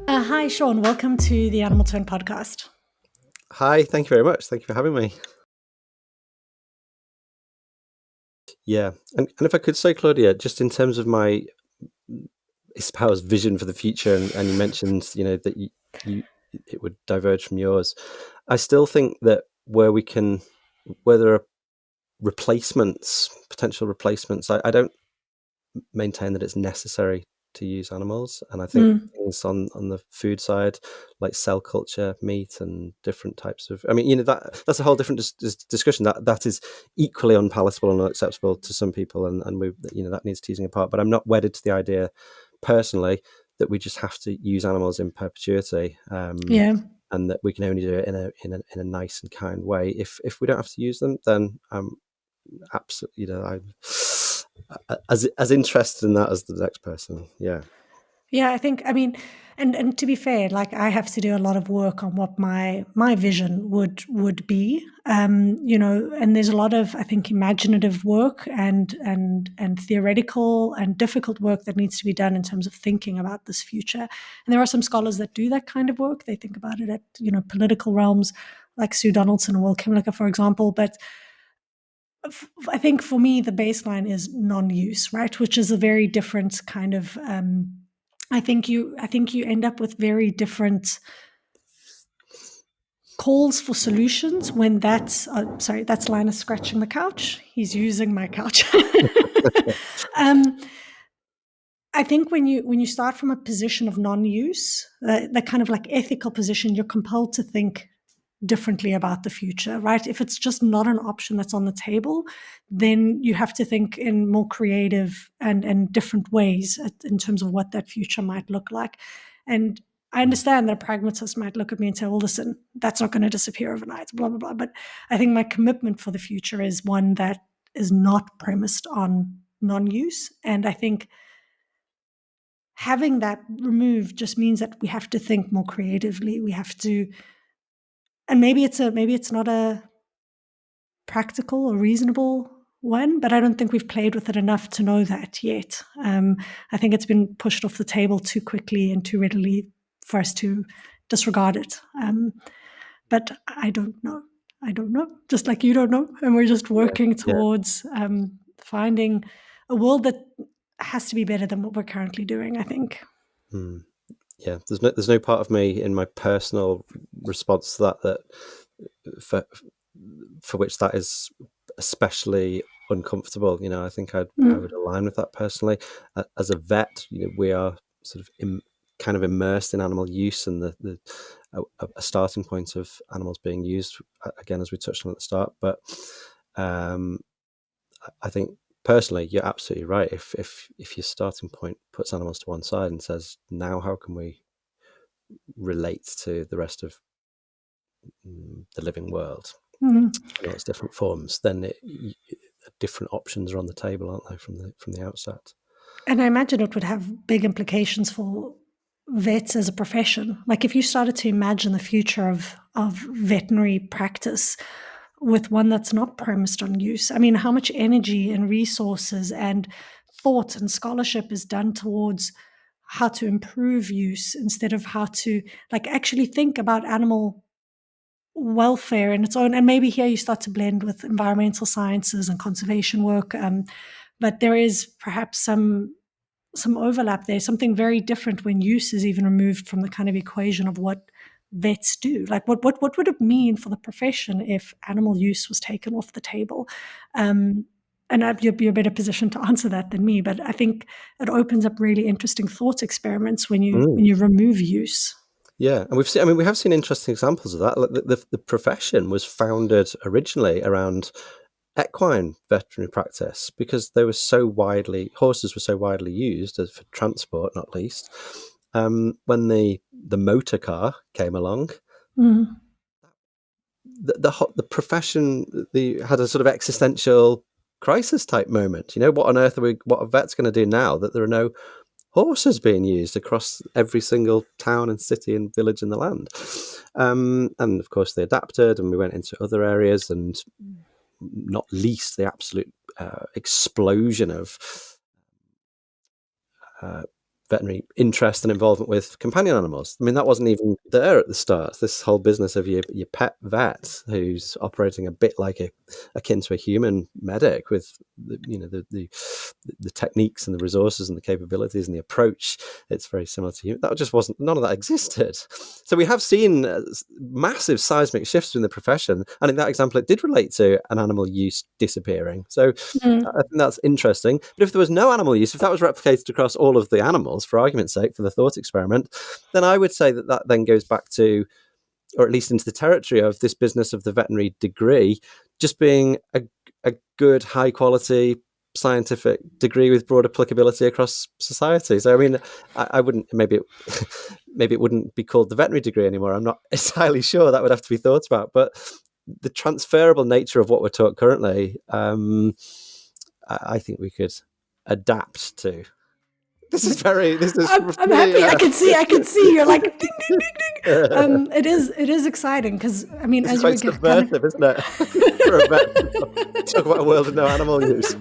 Hi, Sean. Welcome to the Animal Tone podcast. Hi, thank you very much. Thank you for having me. Yeah, and if I could say, Claudia, just in terms of my espoused vision for the future, and you mentioned, that you it would diverge from yours. I still think that where there are potential replacements, I don't maintain that it's necessary to use animals, and I think things on the food side, like cell culture, meat, and different types of, that's a whole different discussion. That is equally unpalatable and unacceptable to some people, and we, that needs teasing apart. But I'm not wedded to the idea, personally, that we just have to use animals in perpetuity, and that we can only do it in a nice and kind way. If we don't have to use them, then I'm absolutely, I'm as interested in that as the next person. Yeah. Yeah, and to be fair, like I have to do a lot of work on what my vision would be, and there's a lot of, I think, imaginative work and theoretical and difficult work that needs to be done in terms of thinking about this future. And there are some scholars that do that kind of work. They think about it at political realms, like Sue Donaldson and Will Kimlicker, for example, but I think for me, the baseline is non-use, right? Which is a very different kind of. I think you end up with very different calls for solutions when that's. Sorry, that's Linus scratching the couch. He's using my couch. I think when you start from a position of non-use, the kind of like ethical position, you're compelled to think differently about the future, right? If it's just not an option that's on the table, then you have to think in more creative and different ways in terms of what that future might look like. And I understand that a pragmatist might look at me and say, well, listen, that's not going to disappear overnight, blah, blah, blah. But I think my commitment for the future is one that is not premised on non-use. And I think having that removed just means that we have to think more creatively. We have to, and maybe it's not a practical or reasonable one, but I don't think we've played with it enough to know that yet. I think it's been pushed off the table too quickly and too readily for us to disregard it. But I don't know. Just like you don't know. And we're just working towards finding a world that has to be better than what we're currently doing, I think. Yeah, there's no part of me in my personal response to that for which that is especially uncomfortable. I think I would align with that personally. As a vet, we are sort of kind of immersed in animal use, and a starting point of animals being used, again, as we touched on at the start. But I think personally, you're absolutely right. If your starting point puts animals to one side and says, now how can we relate to the rest of the living world in all its different forms, then different options are on the table, aren't they, from the outset? And I imagine it would have big implications for vets as a profession. Like if you started to imagine the future of veterinary practice with one that's not premised on use, I mean, how much energy and resources and thought and scholarship is done towards how to improve use instead of how to like actually think about animal welfare in its own. And maybe here you start to blend with environmental sciences and conservation work. But there is perhaps some overlap there, something very different when use is even removed from the kind of equation of what vets do. Like what would it mean for the profession if animal use was taken off the table? And you'd be a better position to answer that than me, but I think it opens up really interesting thought experiments when you remove use. Yeah, and we have seen interesting examples of that. Like the profession was founded originally around equine veterinary practice because horses were so widely used for transport, not least. When the motor car came along, the profession had a sort of existential crisis type moment. What on earth what are vets going to do now that there are no horses being used across every single town and city and village in the land? And of course they adapted, and we went into other areas, and not least the absolute explosion of veterinary interest and involvement with companion animals. I mean, that wasn't even there at the start. This whole business of your pet vet who's operating a bit like akin to a human medic with the techniques and the resources and the capabilities and the approach. It's very similar to human. That just wasn't. None of that existed. So we have seen massive seismic shifts in the profession, and in that example, it did relate to an animal use disappearing. So I think that's interesting. But if there was no animal use, if that was replicated across all of the animals, for argument's sake, for the thought experiment, then I would say that then goes back to, or at least into the territory of this business of the veterinary degree just being a good, high quality scientific degree with broad applicability across society. So I mean, I wouldn't, maybe it wouldn't be called the veterinary degree anymore. I'm not entirely sure. That would have to be thought about. But the transferable nature of what we're taught currently, I think we could adapt to. This is I'm happy. I can see. You're like ding, ding, ding, ding. It is exciting because I mean, it's as quite subversive, isn't it? For a vet, talk about a world of no animal use.